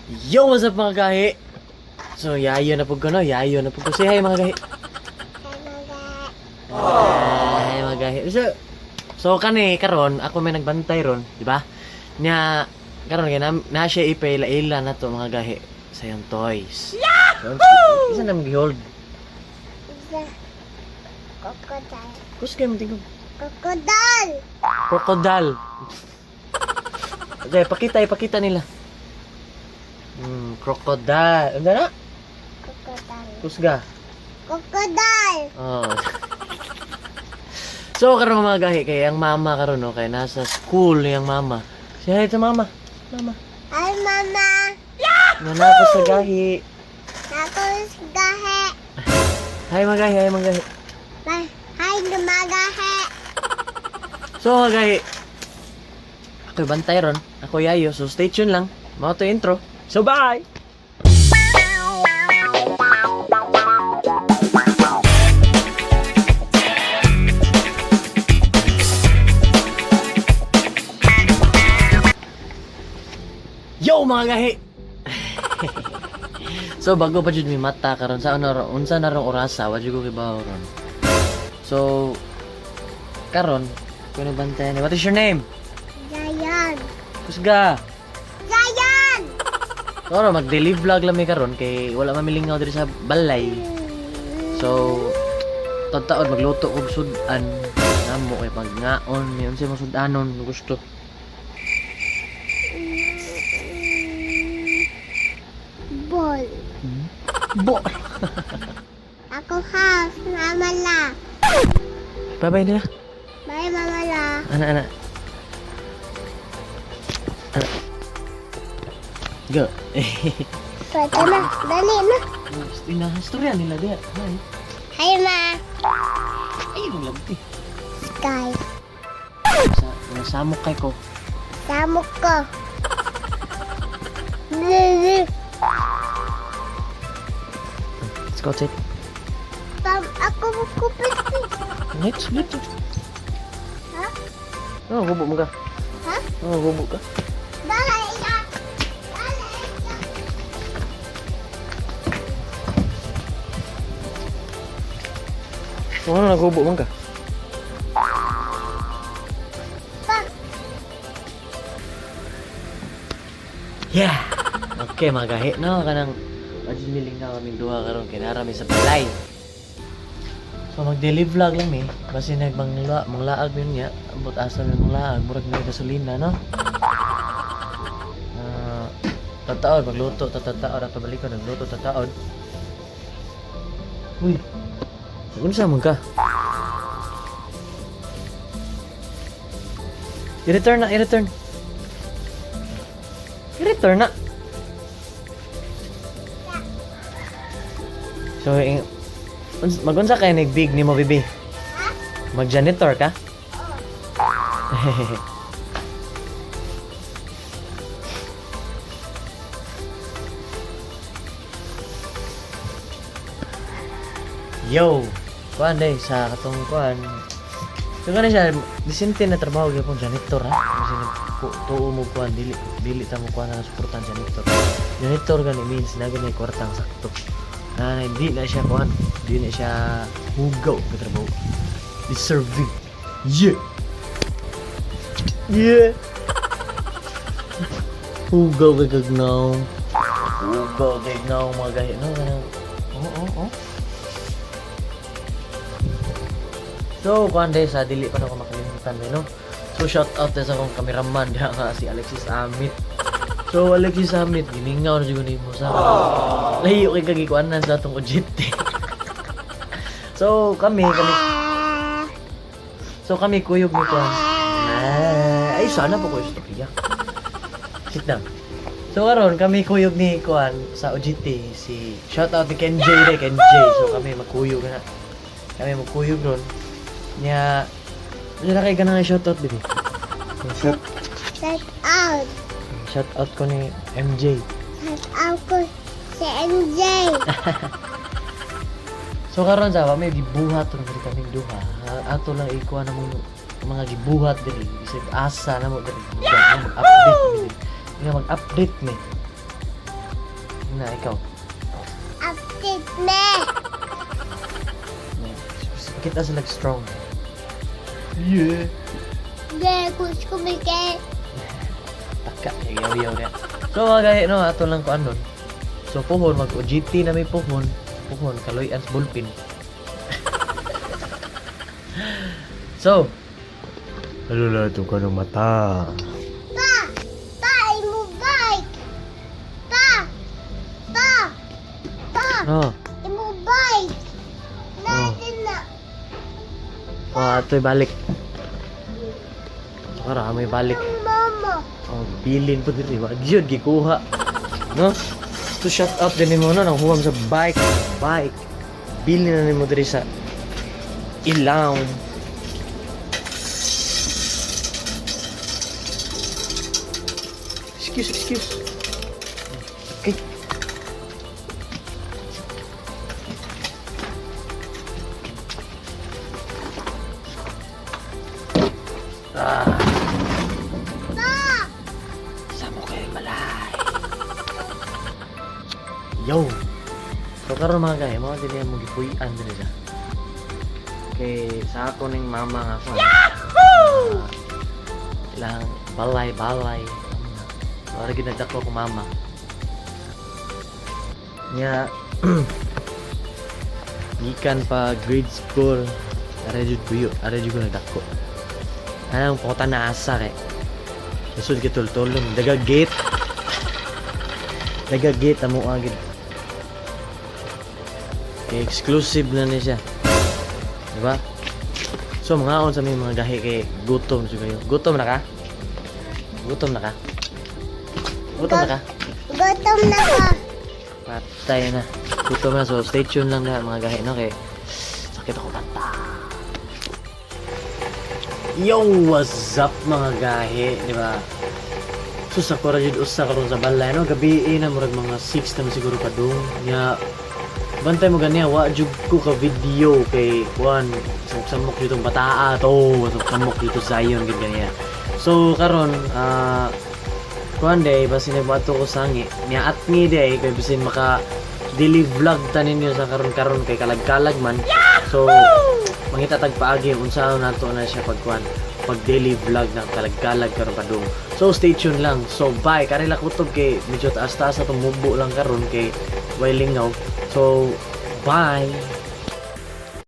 Yo, what's up mga gahi? So, yayo na po ko, no? Yayo na po ko. Say hi mga gahi. Hi mga gahi. So kani, karon ako may nagbantay ron, di ba? Nya, karon kaya na siya ipaila-ila na to mga gahi sa yung toys. Yahoo! So, isa na mag-hold. Crocodile. Kus kayo matingog. Crocodile. Crocodile. Okay, ipakita nila. Crocodile. Ano na? Crocodile. Kusga. Crocodile. Oh. So karon mga gahi kay ang mama karon no kay nasa school yung mama. Say hi to mama. Mama. Hi, Mama. Nga na ako sa gahi. Tapos gahe. Hi mga gahi, hi mga gahi. Bye. Hi, lumagahe. So mga gahi. Ako bantay ron. Ako yayo. So stay tuned lang. Mga to intro. So bye! Yo mga gahi! So bago pa jud mi mata karon sa ano unsa na rong orasa wa jud ko kibaw ron. So karon kuno bantayan. What is your name? Giant. Kusga. Giant. So mag-daily vlog lang mi karon kay wala mamilingaw diri sa balay. So taon magluto og sudan. Namo kay pagngaon mi unsa mo sudanon gusto. Ball. Bo. Ako house. Mama la. Bye-bye na. Bye, Mama la. Ana. Go. Pwede na. Dali na. Istorya nila diha. Hi. Hi, Ma. Ay, yung lamti. Sky. Nasamok kay ko. Samok ko. Lili. Let's go sit. Ako magkupit eh. Let's split. Ha? Oh, hubo mo ka. Ha? Oh, hubo ka. Dali na. Dali na. So, ano naghubo man ka? Pa. Yeah! Okay, mga gahi, no? Kanang majimiling na kaming duha karon kay narami sa balay. So, mag-daily vlog lang eh. Kasi manglaag yun niya. Ambot asa ng manglaag. Murag na gasolina, no? Tataod, magluto, tataod. At pabalik ko, nagluto, tataod. Uy! Unsa man ka? I-return na, i-return. I-return na. So, magunsa kayo nag-big ni mo, bibi? Mag-janitor ka? Yo! Kuan day, sa katong kuan. So gani siya, disente na trabaho gyapon janitor ha. Kasi tuo mo kuan dili ta mo kuan na suportan janitor. Janitor gani means na gani kwartang sakto. Na hindi na siya kuan, hindi na siya hugaw sa trabaho. Deserving. Yeah. Yeah. Hugaw kay gagnaw. Hugaw kay gagnaw mga gahi no kanang. Oh. So, kuan day sa dili pa na ako makalimutan no. So, shout out sa akong cameraman diha nga si Alexis Amit. So, Alexis Amit giningaw na jud nimo sa. Layo kay kagikuanan sa atong ojite. So, kami kuyog ni kuan. Ay, sana po ko istorya. Sit down. So, karon kami kuyog ni kuan sa OGT si shout out ni Ken J. So, kami magkuyog na. Kami magkuyog ron. Nya, wala kay ganang shoutout bibi. Set out. Shoutout ko ni MJ. Set out ko si MJ. So karon sa may gibuhat ron diri kaming duha. Ato lang ikuha na mga gibuhat diri. Bisag asa na mo diri. Mag-update ni. Nga mag-update ni. Na, ikaw. Update me. Kita sila strong. Yeah. Yeah, gusto ko make. Taka, yaw-yaw na. So mga gahi, no, ato lang ko anon. So puhon, mag-OGT na may puhon. Puhon, kaloy as bullpen. So, ano na ito ka ng mata? Pa! Pa! Imo bike! Pa! Pa! Pa! Oh, Imo bike! Natin na! ato'y balik. Para may balik. Mama! Oh, bilin po dito. Wag yun, gikuha. No? To shut up din mo na nang huwam sa bike. Bike. Bilin na ni mo diri sa ilaw. Excuse. Okay. Ah. Pa! Samo kayo malay. Yo. So karon mga guys, mga dili mo gipuy-an dili sa. Kay sa ako ning mama nga ako. Yahoo! Ilang balay. Wala ginagdako ko mama. Nya gikan pa grade school. Ara jud ko nagdako. Anong puta na asa kay. Susud ka tultulong. Daga gate amo agad. Kay exclusive na ni siya. Diba? So mga on sa may mga gahi kay gutom siya kayo. Gutom na ka? Gutom na ka? Gutom na ka! Patay na. Gutom na. So stay tuned lang na mga gahi no kay sakit ako mata. Yo, what's up mga gahi, di ba? So sa ko jud usa karon sa balay no, gabi na murag mga 6 na siguro pa dong. Nya bantay mo ganiya, wa jud ko ka video kay kuan samok dito bataa to, samok dito Zion gid ganiya. So karon kuan day basin nagbato ko sangi. Nya at me day kay bisin maka daily vlog tanin niyo sa karon kay kalag-kalag man. So mangita tag paagi unsa nato na siya pagkuan pag daily vlog na kalag-kalag karon padung. So stay tuned lang. So bye karila kutob kay medyo taas-taas atong mubo lang karon kay way lingaw. So bye.